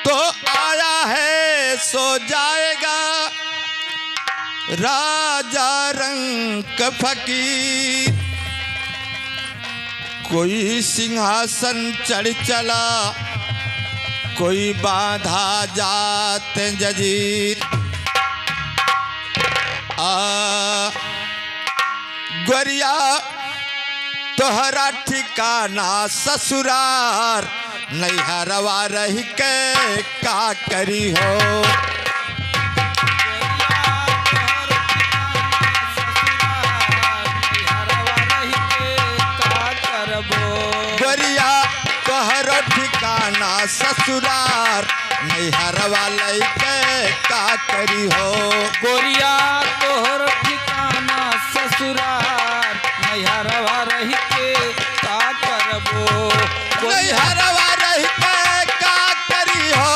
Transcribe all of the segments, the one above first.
तो आया है सो जाएगा राजा रंग फकीर। कोई सिंहासन चढ़ चला, कोई बांधा जात जंजीर। गोरिया तोहरा ठिकाना ससुरार, नैहरवा रही के का करी हो। गोरिया तोहरो ठिकाना ससुरार, नैहरवा रही के का करी हो। गोरिया तोहर ठिकाना ससुरार, नैहरवा रही के का करबो। नैहरवा रही के का करी हो,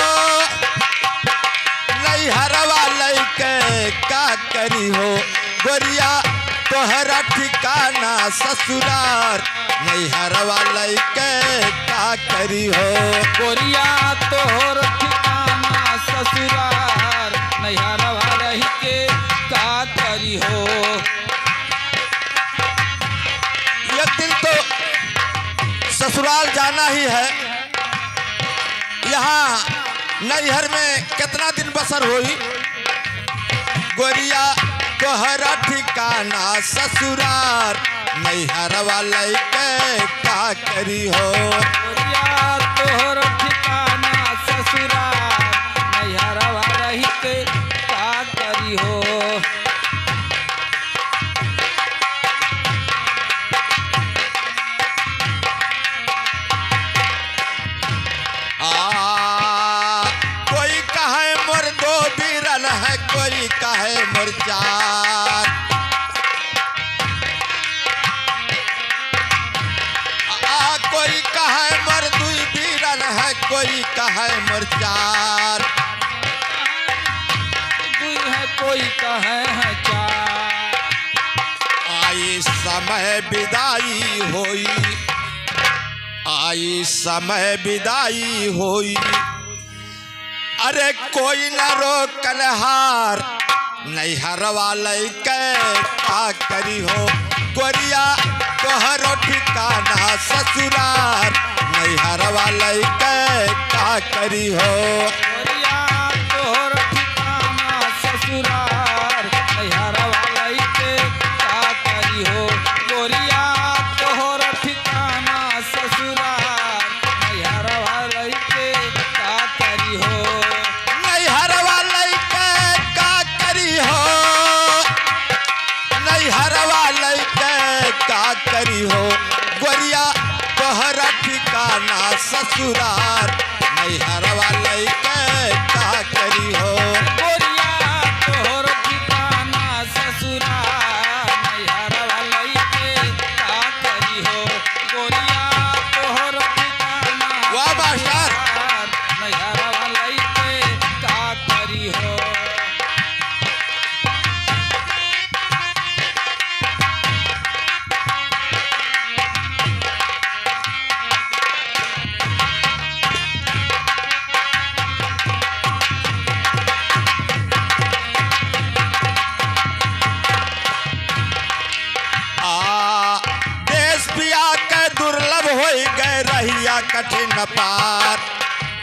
नैहरवा रही के का करी हो। गोरिया तोहरा ठिकाना ससुरार, नैहरवा रही के का करी हो। गोरिया तोहर ठिकाना ससुरार, नैहरवा रही के का करी हो। एक दिन तो ससुराल जाना ही है। यहाँ नैहर में कितना दिन बसर हुई। गोरिया तोहरा ठिकाना ससुरार, नैहरवा रही के का करी हो। गोरिया तोहर ठिकाना ससुरार, नैहरवा रही के का करी हो। कोई कहे मोर दो बीरन है, कोई कहे मोर चार। कोई कहे मोर दुई बीरन है, कोई कहे मोर चार। दुई है कोई कहे है चार। आई समय विदाई होई, आई समय विदाई होई। अरे कोई न रोकल हार, नैहरवा रही के का करी हो। गोरिया तोहरो ठिकाना ससुरार, नैहरवा रही के का करी हो। गोरिया तोहर ठिकाना ससुरार, नैहरवा रही के का करी हो। गोरिया तोहर ठिकाना ससुरार, नैहरवा रही के का करी हो। नैहरवा रही के का करी हो, नैहरवा रही के का करी हो। गोरिया तोहरा ठिकाना ससुरार, नैहरवा रही के का करी हो। गोरिया तोहर ठिकाना ससुरार, नैहरवा रही के का करी हो। गोरिया तोहर ठिकाना वाह मास्टर। ससुरार, नैहरवा रही के का करी हो। देश पिया के दुर्लभ हो गए रहिया कठिन पार।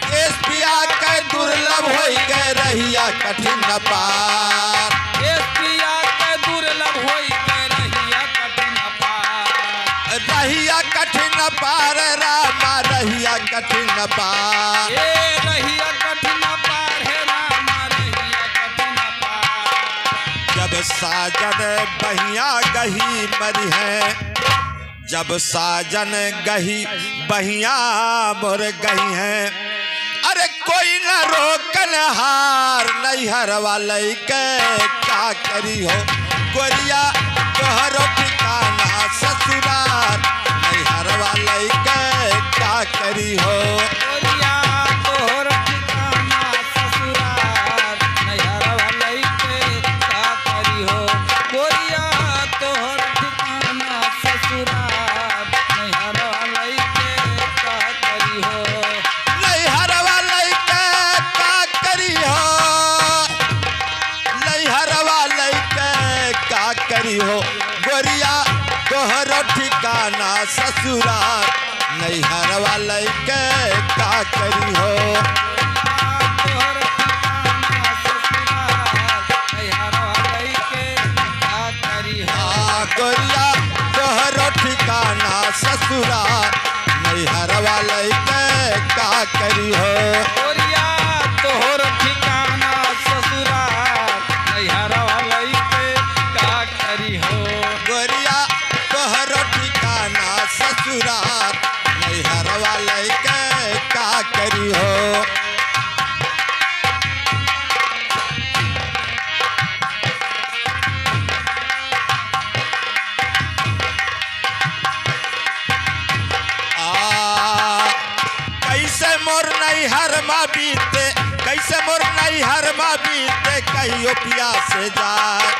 देश पिया के दुर्लभ हो गए रहिया कठिन पार। देश पिया के दुर्लभ होई के रहिया कठिन पार। रहिया कठिन पार रामा, रहिया कठिन पार। ए रहिया कठिन पार है रामा, रहिया कठिन पार। जब साजन बहिया गही मरी है, जब साजन गही बहिया मोर गई है। अरे कोई न रोकन हार, नैहरवा रही के का करी हो। गोरिया तोहरो ठिकाना ससुरार, नैहरवा रही के का करी हो। गोरिया तोहर ठिकाना ससुरार, नैहरवा रही के का करी हो। गोरिया तोहर ठिकाना ससुरार, नैहरवा रही के का करी हो। नैहरवा रही के तोहरो ठिकाना ससुराल नैहर वाले के का करी हो तोहर ठिकाना ससुराल नैहर वाले के का करी हो गोरिया तोहरो ठिकाना ससुराल नैहर वाले के का करी हो गोरिया तोहर ठिकाना ससुराल नैहर वाले के का करी हो गोरिया तोहरो ठिकाना ससुराल नैहर वाले के का करी हो कैसे मोर नैहर माँ बीते कैसे मोर नैहर माँ बीते कहियो पिया से जाए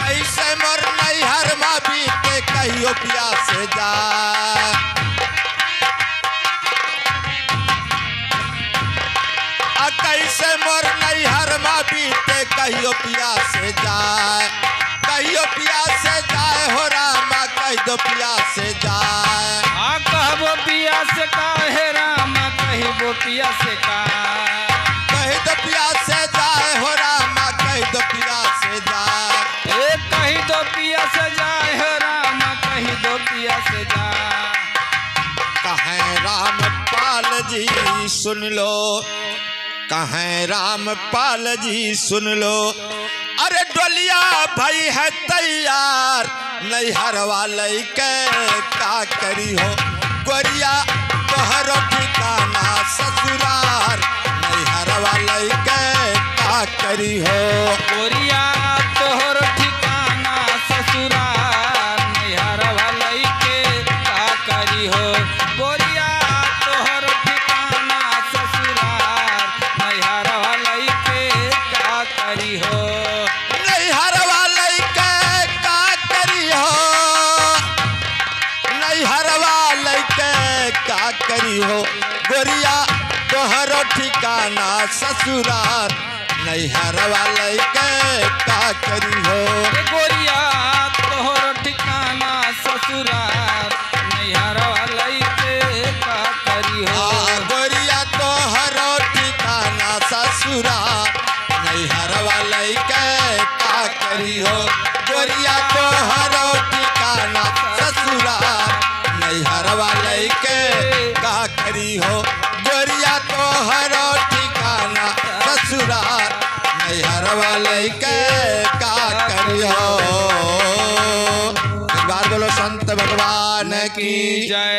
कैसे मोर नैहर माँ बीते कहियो पिया से जाए कैसे मोर नैहर माँ बीते कहियो पिया से जाए कहियो पिया से जाए हो रामा कह दो पिया से जाए कहबो पिया से काहे राम कहिबो पिया से का कह दो पिया से जाए हो रामा कह दो पिया से जाए कही दो पिया से जाए हो राम कही दो पिया से जा कहें रामपाल जी सुन लो कहें रामपाल जी सुन लो अरे डोलिया भाई है तैयार नैहर वाले के का करी हो गोरिया तोहरो ठिकाना ससुराल नैहर वाले के का करी हो गोरिया तोहर ठिकाना ससुराल नैहर वाले के का करी हो गोरिया तोहर ठिकाना ससुराल नैहर वाले के का करी हो नैहर वाले के का करी हो नैहर वाले के का करी हो गोरिया तोहरो ठिकाना ससुराल नैहर वाले के का करी हो गोरिया तोहर ठिकाना ससुराल नैहर वाले के का करी हो गोरिया तोहरो ठिकाना ससुराल नैहर वाले के का करी हो गोरिया तोहरो ठिकाना ससुराल नैहर वाले के का करी हो गोरिया तोहरो ठिकाना ससुराल नैहर वाले के का करी हो एक बार बोलो संत भगवान की जय।